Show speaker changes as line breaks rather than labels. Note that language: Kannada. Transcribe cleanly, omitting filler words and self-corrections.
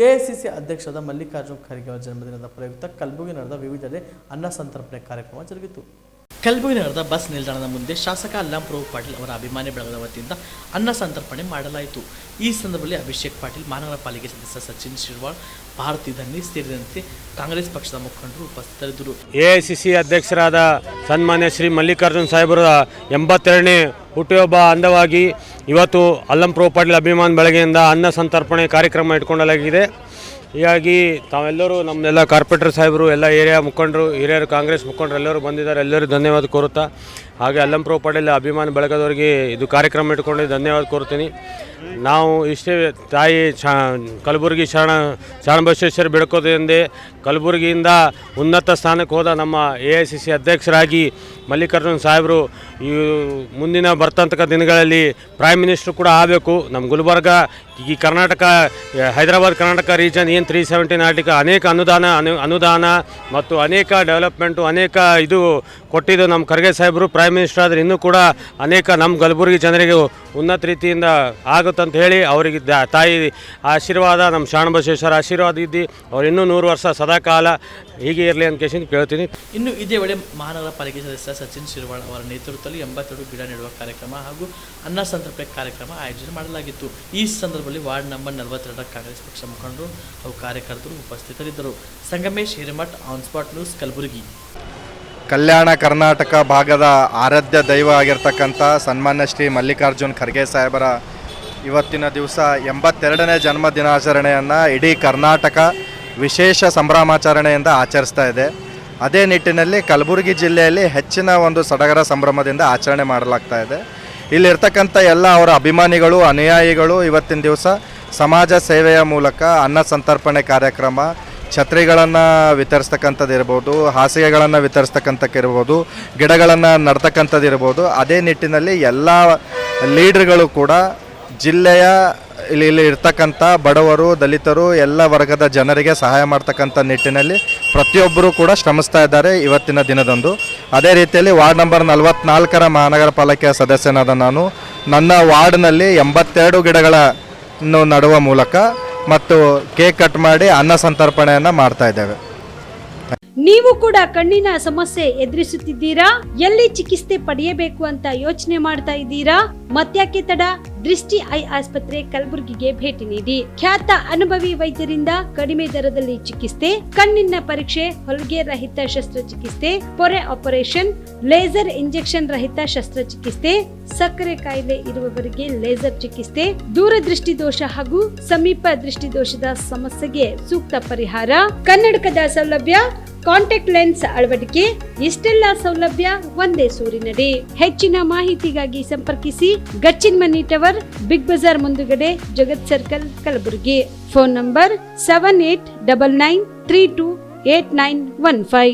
ಎಐಸಿಸಿ ಅಧ್ಯಕ್ಷರಾದ ಮಲ್ಲಿಕಾರ್ಜುನ್ ಖರ್ಗೆ ಅವರ ಜನ್ಮದಿನದ ಪ್ರಯುಕ್ತ ಕಲಬುರಗಿ ನಡೆದ ವಿವಿಧೆಡೆ ಅನ್ನ ಸಂತರ್ಪಣೆ ಕಾರ್ಯಕ್ರಮ ಜರುಗಿತು. ಕಲಬುರಗಿ ನಗರದ ಬಸ್ ನಿಲ್ದಾಣದ ಮುಂದೆ ಶಾಸಕ ಅಲ್ಲಂಪ್ರಭು ಪಾಟೀಲ್ ಅವರ ಅಭಿಮಾನಿ ಬಳಗದ ವತಿಯಿಂದ ಅನ್ನ ಸಂತರ್ಪಣೆ ಮಾಡಲಾಯಿತು. ಈ ಸಂದರ್ಭದಲ್ಲಿ ಅಭಿಷೇಕ್ ಪಾಟೀಲ್, ಮಹಾನಗರ ಪಾಲಿಕೆ ಸದಸ್ಯ ಸಚಿನ್ ಶಿರ್ವಾಳ್, ಭಾರತಿ ಧನ್ನಿ ಸೇರಿದಂತೆ ಕಾಂಗ್ರೆಸ್ ಪಕ್ಷದ ಮುಖಂಡರು ಉಪಸ್ಥಿತರಿದ್ದರು.
ಎಐಸಿಸಿ ಅಧ್ಯಕ್ಷರಾದ ಸನ್ಮಾನ್ಯ ಶ್ರೀ ಮಲ್ಲಿಕಾರ್ಜುನ್ ಸಾಹೇಬರ 82ನೇ ಹುಟ್ಟುಹಬ್ಬ ಅಂಗವಾಗಿ ಇವತ್ತು ಅಲ್ಲಂಪ್ರಭು ಪಾಟೀಲ್ ಅಭಿಮಾನಿ ಬಳಗೆಯಿಂದ ಅನ್ನ ಸಂತರ್ಪಣೆ ಕಾರ್ಯಕ್ರಮ ಇಟ್ಕೊಳ್ಳಲಾಗಿದೆ. ಹೀಗಾಗಿ ತಾವೆಲ್ಲರೂ ನಮ್ಮನ್ನೆಲ್ಲ ಕಾರ್ಪೊರೇಟರ್ ಸಾಹೇಬರು, ಎಲ್ಲ ಏರಿಯಾ ಮುಖಂಡರು, ಹಿರಿಯರು, ಕಾಂಗ್ರೆಸ್ ಮುಖಂಡರು ಎಲ್ಲರೂ ಬಂದಿದ್ದಾರೆ. ಎಲ್ಲರೂ ಧನ್ಯವಾದ ಕೋರುತ್ತಾ, ಹಾಗೆ ಅಲ್ಲಂಪ್ರಭು ಪಾಟೀಲ್ ಅಭಿಮಾನಿ ಬಳಗದವರಿಗೆ ಇದು ಕಾರ್ಯಕ್ರಮ ಇಟ್ಕೊಂಡು ಧನ್ಯವಾದ ಕೋರ್ತೀನಿ. ನಾವು ಇಷ್ಟೇ ತಾಯಿ ಕಲಬುರಗಿ ಶರಣಬಸವೇಶ್ವರ ಬೇಡ್ಕೋದೆಂದೇ ಕಲಬುರಗಿಯಿಂದ ಉನ್ನತ ಸ್ಥಾನಕ್ಕೆ ಹೋದ ನಮ್ಮ ಎಐಸಿಸಿ ಅಧ್ಯಕ್ಷರಾಗಿ ಮಲ್ಲಿಕಾರ್ಜುನ್ ಸಾಹೇಬರು ಈ ಮುಂದಿನ ಬರ್ತಂತಕ್ಕ ದಿನಗಳಲ್ಲಿ ಪ್ರೈಮ್ ಮಿನಿಸ್ಟರ್ ಕೂಡ ಆಗಬೇಕು. ನಮ್ಮ ಗುಲ್ಬರ್ಗ, ಈ ಕರ್ನಾಟಕ, ಹೈದರಾಬಾದ್ ಕರ್ನಾಟಕ ರೀಜನ್ ಏನು 317 ಆರ್ಟಿಕಲ್ ಅನೇಕ ಅನುದಾನ ಮತ್ತು ಅನೇಕ ಡೆವಲಪ್ಮೆಂಟು ಅನೇಕ ಇದು ಕೊಟ್ಟಿದ್ದು ನಮ್ಮ ಖರ್ಗೆ ಸಾಹೇಬರು ಪ್ರೈಮ್ ಮಿನಿಸ್ಟರ್ ಆದರೆ ಇನ್ನೂ ಕೂಡ ಅನೇಕ ನಮ್ಮ ಕಲಬುರಗಿ ಜನರಿಗೆ ಉನ್ನತ ರೀತಿಯಿಂದ ಆಗುತ್ತಂತ ಹೇಳಿ ಅವರಿಗೆ ತಾಯಿ ಆಶೀರ್ವಾದ, ನಮ್ಮ ಶರಣಬಸವೇಶ್ವರ ಆಶೀರ್ವಾದ ಇದ್ದು ಅವ್ರು ಇನ್ನೂ 100 ವರ್ಷ ಸದಾಕಾಲ ಹೀಗೆ ಇರಲಿ ಅಂತ ಕೇಳ್ತೀನಿ.
ಇನ್ನು ಇದೇ ವೇಳೆ ಮಹಾನಗರ ಪಾಲಿಕೆ ಸದಸ್ಯ ಸಚಿನ್ ಶಿರ್ವಾಳ್ ಅವರ ನೇತೃತ್ವದಲ್ಲಿ 82 ಗಿಡ ನೆಡುವ ಕಾರ್ಯಕ್ರಮ ಹಾಗೂ ಅನ್ನ ಸಂತರ್ಪಣೆ ಕಾರ್ಯಕ್ರಮ ಆಯೋಜನೆ ಮಾಡಲಾಗಿತ್ತು. ಈ ಸಂದರ್ಭದಲ್ಲಿ ವಾರ್ಡ್ ನಂಬರ್ 42ರ ಕಾಂಗ್ರೆಸ್ ಪಕ್ಷ ಮುಖಂಡರು ಹಾಗೂ ಕಾರ್ಯಕರ್ತರು ಉಪಸ್ಥಿತರಿದ್ದರು. Sangamesh Hiremath, on spot news, Kalaburagi.
Kalyana Karnataka ಭಾಗದ ಆರಾಧ್ಯ ದೈವ ಆಗಿರ್ತಕ್ಕಂಥ ಸನ್ಮಾನ್ಯ ಶ್ರೀ ಮಲ್ಲಿಕಾರ್ಜುನ್ ಖರ್ಗೆ ಸಾಹೇಬರ ಇವತ್ತಿನ ದಿವಸ 82ನೇ ಜನ್ಮ ದಿನಾಚರಣೆಯನ್ನು ಇಡೀ ಕರ್ನಾಟಕ ವಿಶೇಷ ಸಂಭ್ರಮಾಚರಣೆಯಿಂದ ಆಚರಿಸ್ತಾ ಇದೆ. ಅದೇ ನಿಟ್ಟಿನಲ್ಲಿ ಕಲಬುರಗಿ ಜಿಲ್ಲೆಯಲ್ಲಿ ಹೆಚ್ಚಿನ ಒಂದು ಸಡಗರ ಸಂಭ್ರಮದಿಂದ ಆಚರಣೆ ಮಾಡಲಾಗ್ತಾ ಇದೆ. ಇಲ್ಲಿರ್ತಕ್ಕಂಥ ಎಲ್ಲ ಅವರ ಅಭಿಮಾನಿಗಳು, ಅನುಯಾಯಿಗಳು ಇವತ್ತಿನ ದಿವಸ ಸಮಾಜ ಸೇವೆಯ ಮೂಲಕ ಅನ್ನ ಸಂತರ್ಪಣೆ ಕಾರ್ಯಕ್ರಮ, ಛತ್ರಿಗಳನ್ನು ವಿತರಿಸ್ತಕ್ಕಂಥದ್ದು ಇರ್ಬೋದು, ಹಾಸಿಗೆಗಳನ್ನು ವಿತರಿಸ್ತಕ್ಕಂಥಕ್ಕಿರ್ಬೋದು, ಗಿಡಗಳನ್ನು ನಡ್ತಕ್ಕಂಥದ್ದು ಇರ್ಬೋದು. ಅದೇ ನಿಟ್ಟಿನಲ್ಲಿ ಎಲ್ಲ ಲೀಡ್ರ್ಗಳು ಕೂಡ ಜಿಲ್ಲೆಯ ಇಲ್ಲಿ ಇರ್ತಕ್ಕಂಥ ಬಡವರು, ದಲಿತರು, ಎಲ್ಲ ವರ್ಗದ ಜನರಿಗೆ ಸಹಾಯ ಮಾಡ್ತಕ್ಕಂಥ ನಿಟ್ಟಿನಲ್ಲಿ ಪ್ರತಿಯೊಬ್ಬರೂ ಕೂಡ ಶ್ರಮಿಸ್ತಾ ಇದ್ದಾರೆ ಇವತ್ತಿನ ದಿನದಂದು. ಅದೇ ರೀತಿಯಲ್ಲಿ ವಾರ್ಡ್ ನಂಬರ್ 44ರ ಮಹಾನಗರ ಪಾಲಿಕೆಯ ಸದಸ್ಯನಾದ ನಾನು ನನ್ನ ವಾರ್ಡ್ನಲ್ಲಿ 82 ಗಿಡಗಳನ್ನು ನಡುವ ಮೂಲಕ ಮತ್ತು ಕೇಕ್ ಕಟ್ ಮಾಡಿ ಅನ್ನ ಸಂತರ್ಪಣೆಯನ್ನು ಮಾಡ್ತಾ ಇದ್ದೇವೆ.
ನೀವು ಕೂಡ ಕಣ್ಣಿನ ಸಮಸ್ಯೆ ಎದುರಿಸುತ್ತಿದ್ದೀರಾ? ಎಲ್ಲಿ ಚಿಕಿತ್ಸೆ ಪಡೆಯಬೇಕು ಅಂತ ಯೋಚನೆ ಮಾಡ್ತಾ ಇದ್ದೀರಾ? ಮತ್ಯಾಕೆ ತಡ? ದೃಷ್ಟಿ ಐ ಆಸ್ಪತ್ರೆ ಕಲಬುರಗಿಗೆ ಭೇಟಿ ನೀಡಿ. ಖ್ಯಾತ ಅನುಭವಿ ವೈದ್ಯರಿಂದ ಕಡಿಮೆ ದರದಲ್ಲಿ ಚಿಕಿತ್ಸೆ, ಕಣ್ಣಿನ ಪರೀಕ್ಷೆ, ಹೊಲಿಗೆ ರಹಿತ ಶಸ್ತ್ರಚಿಕಿತ್ಸೆ, ಪೊರೆ ಆಪರೇಷನ್, ಲೇಸರ್ ಇಂಜೆಕ್ಷನ್ ರಹಿತ ಶಸ್ತ್ರಚಿಕಿತ್ಸೆ, ಸಕ್ಕರೆ ಕಾಯಿಲೆ ಇರುವವರಿಗೆ ಲೇಸರ್ ಚಿಕಿತ್ಸೆ, ದೂರದೃಷ್ಟಿ ದೋಷ ಹಾಗೂ ಸಮೀಪ ದೃಷ್ಟಿ ದೋಷದ ಸಮಸ್ಯೆಗೆ ಸೂಕ್ತ ಪರಿಹಾರ, ಕನ್ನಡಕದ ಸೌಲಭ್ಯ, ಕಾಂಟ್ಯಾಕ್ಟ್ ಲೆನ್ಸ್ ಅಳವಡಿಕೆ, ಇಷ್ಟೆಲ್ಲ ಸೌಲಭ್ಯ ಒಂದೇ ಸೂರಿನಡಿ. ಹೆಚ್ಚಿನ ಮಾಹಿತಿಗಾಗಿ ಸಂಪರ್ಕಿಸಿ Gachchin Mani tower, big bazaar ಮುಂದುಗಡೆ, Jagat circle, Kalaburagi. Phone number 7899328915.